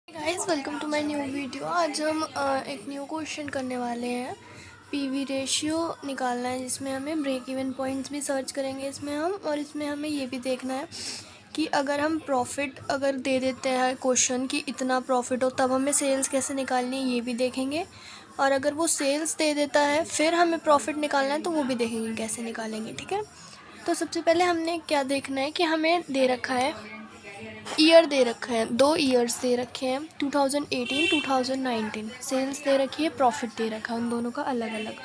Guys welcome to my new video. आज हम एक न्यू क्वेश्चन करने वाले हैं। पीवी रेशियो निकालना है जिसमें हमें ब्रेक इवन पॉइंट्स भी सर्च करेंगे इसमें हम, और इसमें हमें ये भी देखना है कि अगर हम प्रॉफिट अगर दे देते हैं क्वेश्चन कि इतना प्रॉफिट हो तब हमें सेल्स कैसे निकालनी है ये भी देखेंगे, और अगर वो सेल्स दे देता है फिर हमें प्रॉफिट निकालना है तो वो भी देखेंगे कैसे निकालेंगे। ठीक है, तो सबसे पहले हमने क्या देखना है कि हमें दे रखा है ईयर, दे रखे हैं 2 ईयर्स दे रखे हैं 2018 2019, सेल्स दे रखी है, प्रॉफिट दे रखा है, उन दोनों का अलग अलग।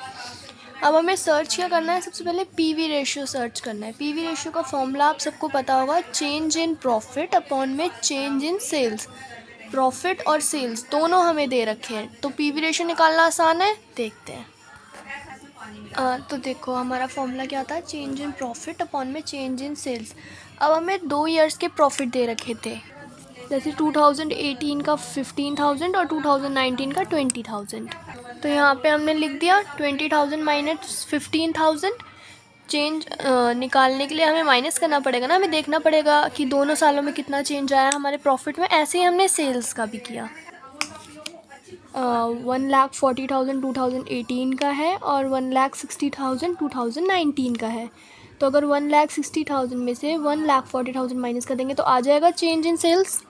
अब हमें सर्च क्या करना है, सबसे पहले पीवी रेशियो सर्च करना है। पीवी रेशियो का फॉर्मूला आप सबको पता होगा, चेंज इन प्रॉफिट अपॉन में चेंज इन सेल्स। प्रॉफिट और सेल्स दोनों हमें दे रखे हैं तो पीवी रेशियो निकालना आसान है, देखते हैं। तो देखो हमारा फॉर्मूला क्या था, चेंज इन प्रॉफिट अपॉन में चेंज इन सेल्स। अब हमें 2 ईयर्स के प्रॉफिट दे रखे थे, जैसे 2018 का 15,000 और 2019 का 20,000। तो यहाँ पे हमने लिख दिया 20,000 माइनस 15,000। चेंज निकालने के लिए हमें माइनस करना पड़ेगा ना, हमें देखना पड़ेगा कि दोनों सालों में कितना चेंज आया हमारे प्रॉफिट में। ऐसे ही हमने सेल्स का भी किया। 1,40,000 2018 का है और 1,60,000 2019 का है। तो अगर 1,60,000 में से 1,40,000 माइनस कर देंगे तो आ जाएगा चेंज इन सेल्स।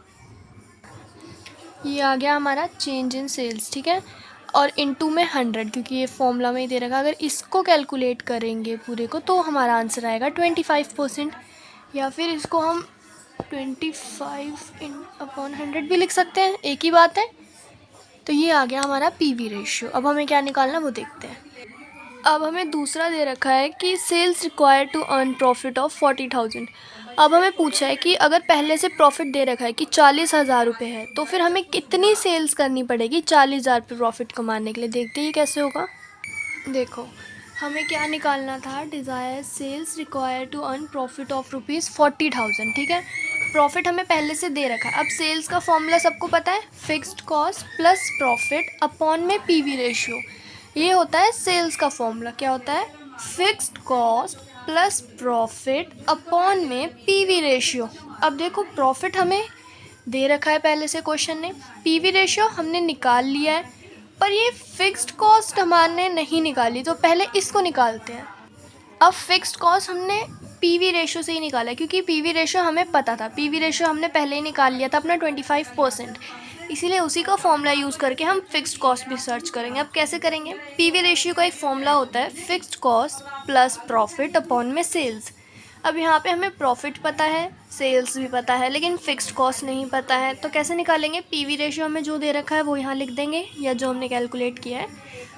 ये आ गया हमारा चेंज इन सेल्स। ठीक है, और इनटू में 100, क्योंकि ये फॉर्मूला में ही दे रखा। अगर इसको कैलकुलेट करेंगे पूरे को तो हमारा आंसर आएगा 25%, या फिर इसको हम 25 इन अपॉन 100 भी लिख सकते हैं, एक ही बात है। तो ये आ गया हमारा पीवी रेशियो। अब हमें क्या निकालना वो देखते हैं। अब हमें दूसरा दे रखा है कि sales required to earn profit of 40,000। अब हमें पूछा है कि अगर पहले से प्रॉफिट दे रखा है कि 40,000 रुपये है तो फिर हमें कितनी सेल्स करनी पड़ेगी 40,000 रुपये प्रॉफिट कमाने के लिए। देखते ही कैसे होगा। देखो हमें क्या निकालना था, desired sales required to earn profit of ₹40,000। ठीक है, प्रॉफिट हमें पहले से दे रखा है। अब सेल्स का फॉर्मूला सबको पता है, fixed cost plus profit upon में पीवी रेशियो। ये होता है सेल्स का फॉर्मूला। क्या होता है, fixed cost plus profit upon में पीवी रेशियो। अब देखो प्रॉफिट हमें दे रखा है पहले से क्वेश्चन ने, पीवी रेशियो हमने निकाल लिया है, पर ये फिक्स्ड कॉस्ट हमारे नहीं निकाली, तो पहले इसको निकालते हैं। अब फिक्स्ड कॉस्ट हमने पीवी रेशियो से ही निकाला है, क्योंकि पीवी रेशियो हमें पता था, पीवी रेशियो हमने पहले ही निकाल लिया था अपना 25%, इसीलिए उसी का फॉर्मूला यूज़ करके हम फिक्स्ड कॉस्ट भी सर्च करेंगे। अब कैसे करेंगे, पीवी रेशियो का एक फॉर्मूला होता है fixed cost plus profit upon में सेल्स। अब यहाँ पे हमें प्रॉफिट पता है, सेल्स भी पता है, लेकिन फिक्स्ड कॉस्ट नहीं पता है, तो कैसे निकालेंगे। पीवी रेशियो हमें जो दे रखा है वो यहाँ लिख देंगे, या जो हमने कैलकुलेट किया है।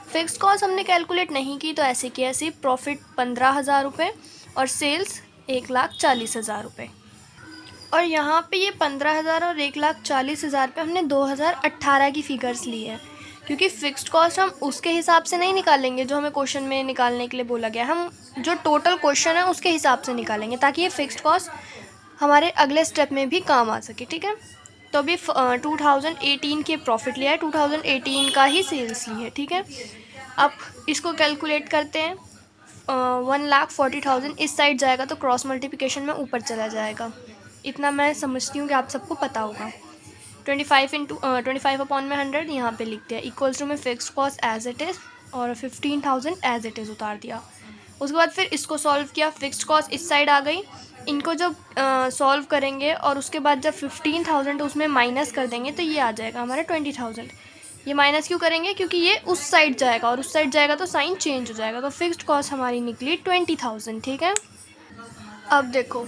फिक्स्ड कॉस्ट हमने कैलकुलेट नहीं की तो ऐसे किया, ऐसे प्रॉफिट 15,000 रुपये और सेल्स 1,40,000 रुपये। और यहाँ पे ये 15,000 और 1,40,000 पे हमने 2018 की फ़िगर्स ली है, क्योंकि फ़िक्स्ड कॉस्ट हम उसके हिसाब से नहीं निकालेंगे जो हमें क्वेश्चन में निकालने के लिए बोला गया। हम जो टोटल क्वेश्चन है उसके हिसाब से निकालेंगे, ताकि ये फ़िक्स्ड कॉस्ट हमारे अगले स्टेप में भी काम आ सके। ठीक है, तो अभी 2018 के प्रॉफिट लिया है, 2018 का ही सेल्स ली है। ठीक है, अब इसको कैलकुलेट करते हैं। 1,40,000 इस साइड जाएगा तो क्रॉस मल्टीप्लिकेशन में ऊपर चला जाएगा। इतना मैं समझती हूँ कि आप सबको पता होगा। 25 अपॉन में 100 यहाँ पे लिख दिया, इक्वल्स टू में fixed cost as it is और 15,000 एज इट इज़ उतार दिया। उसके बाद फिर इसको सॉल्व किया, फिक्स्ड कॉस्ट इस साइड आ गई। इनको जब सॉल्व करेंगे और उसके बाद जब 15,000 उसमें माइनस कर देंगे तो ये आ जाएगा हमारा 20,000। ये माइनस क्यों करेंगे, क्योंकि ये उस साइड जाएगा और उस साइड जाएगा तो साइन चेंज हो जाएगा। तो फिक्स्ड कॉस्ट हमारी निकली 20,000। ठीक है, अब देखो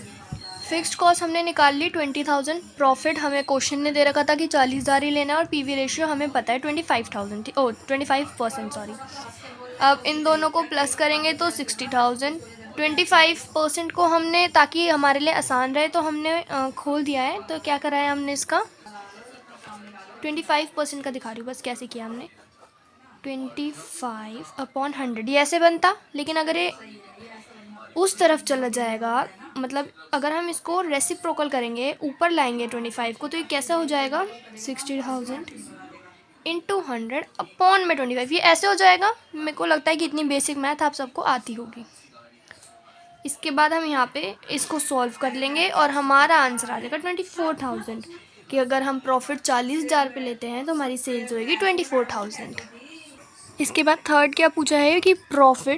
फिक्स्ड कॉस्ट हमने निकाल ली 20,000, प्रॉफिट हमें क्वेश्चन ने दे रखा था कि 40,000 ही लेना है, और पीवी रेशियो हमें पता है 25,000 25%, सॉरी। अब इन दोनों को प्लस करेंगे तो 60,000। 25% को हमने, ताकि हमारे लिए आसान रहे तो हमने खोल दिया है। तो क्या करा है हमने, इसका 25% का दिखा रही हूँ बस कैसे किया हमने। 25 अपॉन 100 ये ऐसे बनता, लेकिन अगर ये उस तरफ चला जाएगा, मतलब अगर हम इसको रेसिप्रोकल करेंगे, ऊपर लाएंगे 25 को, तो ये कैसा हो जाएगा 60,000 इंटू 100 अपॉन में 25, ये ऐसे हो जाएगा। मेरे को लगता है कि इतनी बेसिक मैथ आप सबको आती होगी। इसके बाद हम यहाँ पे इसको सॉल्व कर लेंगे और हमारा आंसर आ जाएगा 24,000। कि अगर हम प्रॉफिट 40,000 पे लेते हैं तो हमारी सेल्स होएगी 24,000। इसके बाद थर्ड क्या पूछा है कि प्रॉफिट